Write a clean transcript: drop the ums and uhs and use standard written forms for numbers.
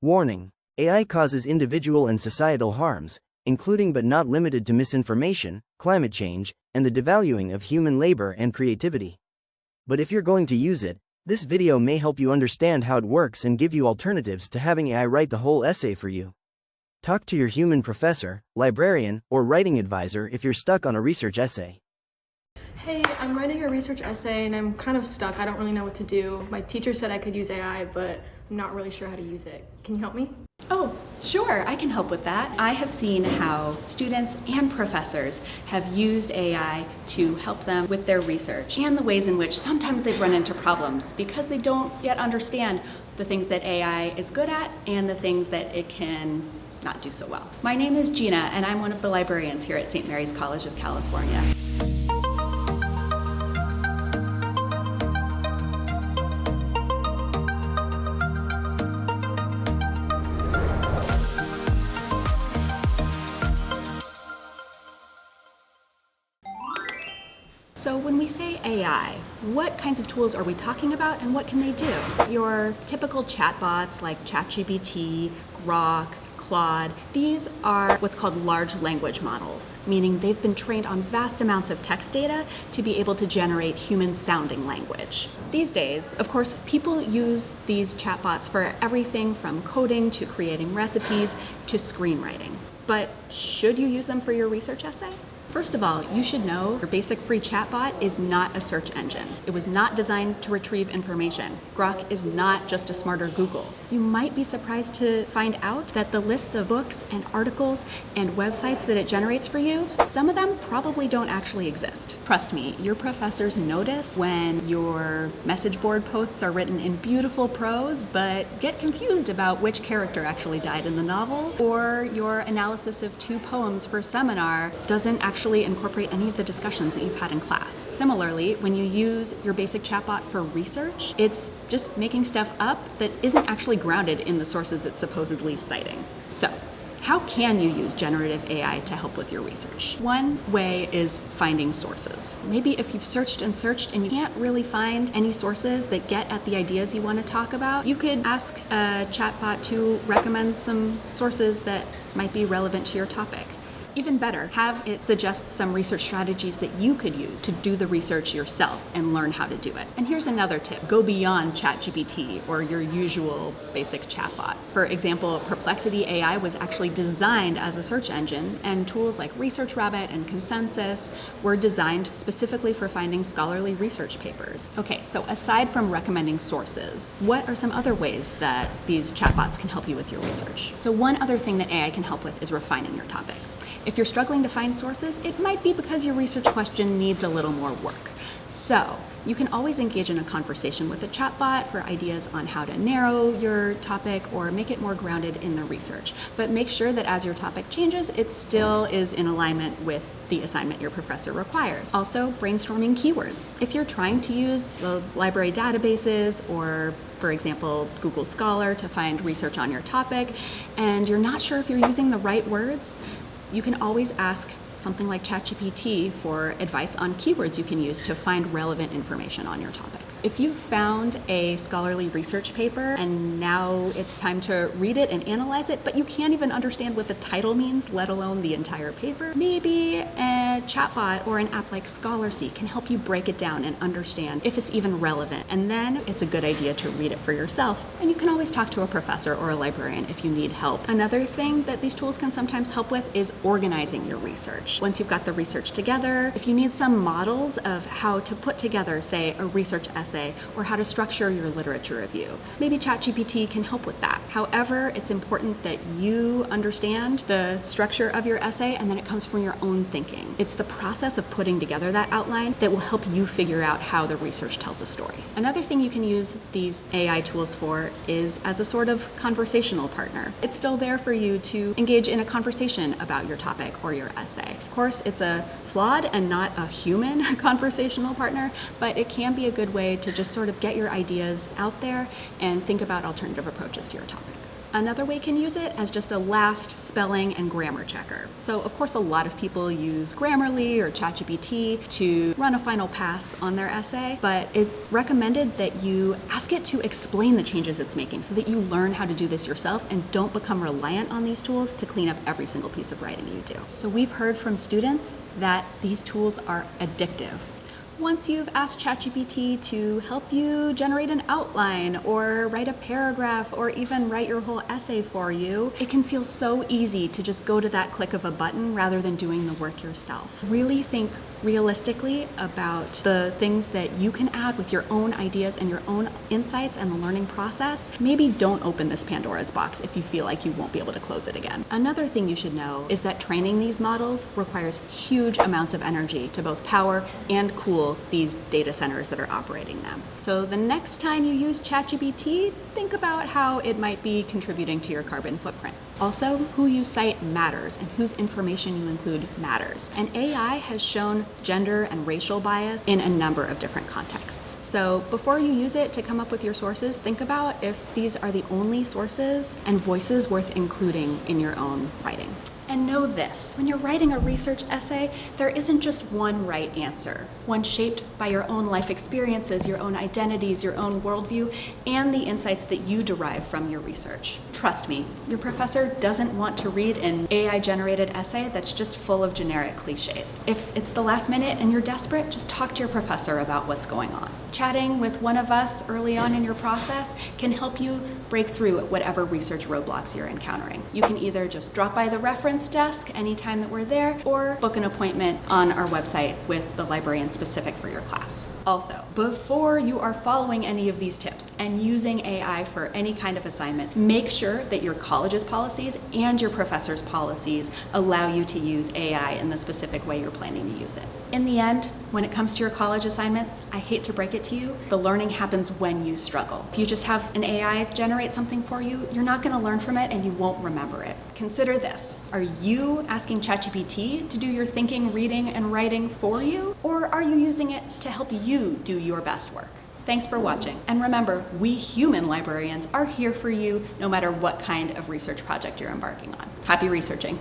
Warning: AI causes individual and societal harms, including but not limited to misinformation, climate change, and the devaluing of human labor and creativity. But if you're going to use it, this video may help you understand how it works and give you alternatives to having AI write the whole essay for you. Talk to your human professor, librarian, or writing advisor if you're stuck on a research essay. Hey, I'm writing a research essay and I'm kind of stuck. I don't really know what to do. My teacher said I could use AI, but I'm not really sure how to use it. Can you help me? Oh, sure, I can help with that. I have seen how students and professors have used AI to help them with their research and the ways in which sometimes they've run into problems because they don't yet understand the things that AI is good at and the things that it can not do so well. My name is Gina and I'm one of the librarians here at St. Mary's College of California. So when we say AI, what kinds of tools are we talking about and what can they do? Your typical chatbots like ChatGPT, Grok, Claude, these are what's called large language models, meaning they've been trained on vast amounts of text data to be able to generate human-sounding language. These days, of course, people use these chatbots for everything from coding to creating recipes to screenwriting. But should you use them for your research essay? First of all, you should know your basic free chatbot is not a search engine. It was not designed to retrieve information. Grok is not just a smarter Google. You might be surprised to find out that the lists of books and articles and websites that it generates for you, some of them probably don't actually exist. Trust me, your professors notice when your message board posts are written in beautiful prose, but get confused about which character actually died in the novel, or your analysis of 2 poems for seminar doesn't actually incorporate any of the discussions that you've had in class. Similarly, when you use your basic chatbot for research, it's just making stuff up that isn't actually grounded in the sources it's supposedly citing. So, how can you use generative AI to help with your research? One way is finding sources. Maybe if you've searched and searched and you can't really find any sources that get at the ideas you want to talk about, you could ask a chatbot to recommend some sources that might be relevant to your topic. Even better, have it suggest some research strategies that you could use to do the research yourself and learn how to do it. And here's another tip. Go beyond ChatGPT or your usual basic chatbot. For example, Perplexity AI was actually designed as a search engine, and tools like ResearchRabbit and Consensus were designed specifically for finding scholarly research papers. Okay, so aside from recommending sources, what are some other ways that these chatbots can help you with your research? So one other thing that AI can help with is refining your topic. If you're struggling to find sources, it might be because your research question needs a little more work. So, you can always engage in a conversation with a chatbot for ideas on how to narrow your topic or make it more grounded in the research. But make sure that as your topic changes, it still is in alignment with the assignment your professor requires. Also, brainstorming keywords. If you're trying to use the library databases or, for example, Google Scholar to find research on your topic, and you're not sure if you're using the right words, you can always ask something like ChatGPT for advice on keywords you can use to find relevant information on your topic. If you've found a scholarly research paper and now it's time to read it and analyze it, but you can't even understand what the title means, let alone the entire paper, maybe a chatbot or an app like Scholarcy can help you break it down and understand if it's even relevant. And then it's a good idea to read it for yourself. And you can always talk to a professor or a librarian if you need help. Another thing that these tools can sometimes help with is organizing your research. Once you've got the research together, if you need some models of how to put together, say, a research essay or how to structure your literature review, maybe ChatGPT can help with that. However, it's important that you understand the structure of your essay and then it comes from your own thinking. It's the process of putting together that outline that will help you figure out how the research tells a story. Another thing you can use these AI tools for is as a sort of conversational partner. It's still there for you to engage in a conversation about your topic or your essay. Of course, it's a flawed and not a human conversational partner, but it can be a good way to just sort of get your ideas out there and think about alternative approaches to your topic. Another way you can use it as just a last spelling and grammar checker. So of course a lot of people use Grammarly or ChatGPT to run a final pass on their essay, but it's recommended that you ask it to explain the changes it's making so that you learn how to do this yourself and don't become reliant on these tools to clean up every single piece of writing you do. So we've heard from students that these tools are addictive. Once you've asked ChatGPT to help you generate an outline or write a paragraph or even write your whole essay for you, it can feel so easy to just go to that click of a button rather than doing the work yourself. Really think realistically about the things that you can add with your own ideas and your own insights and the learning process. Maybe don't open this Pandora's box if you feel like you won't be able to close it again. Another thing you should know is that training these models requires huge amounts of energy to both power and cool these data centers that are operating them. So the next time you use ChatGPT, think about how it might be contributing to your carbon footprint. Also, who you cite matters and whose information you include matters. And AI has shown gender and racial bias in a number of different contexts. So before you use it to come up with your sources, think about if these are the only sources and voices worth including in your own writing. And know this, when you're writing a research essay, there isn't just one right answer, one shaped by your own life experiences, your own identities, your own worldview, and the insights that you derive from your research. Trust me, your professor doesn't want to read an AI-generated essay that's just full of generic cliches. If it's the last minute and you're desperate, just talk to your professor about what's going on. Chatting with one of us early on in your process can help you break through whatever research roadblocks you're encountering. You can either just drop by the reference desk anytime that we're there, or book an appointment on our website with the librarian specific for your class. Also, before you are following any of these tips and using AI for any kind of assignment, make sure that your college's policies and your professor's policies allow you to use AI in the specific way you're planning to use it. In the end, when it comes to your college assignments, I hate to break it to you, the learning happens when you struggle. If you just have an AI generate something for you, you're not going to learn from it and you won't remember it. Consider this. Are you asking ChatGPT to do your thinking, reading, and writing for you? Or are you using it to help you do your best work? Thanks for watching. And remember, we human librarians are here for you no matter what kind of research project you're embarking on. Happy researching.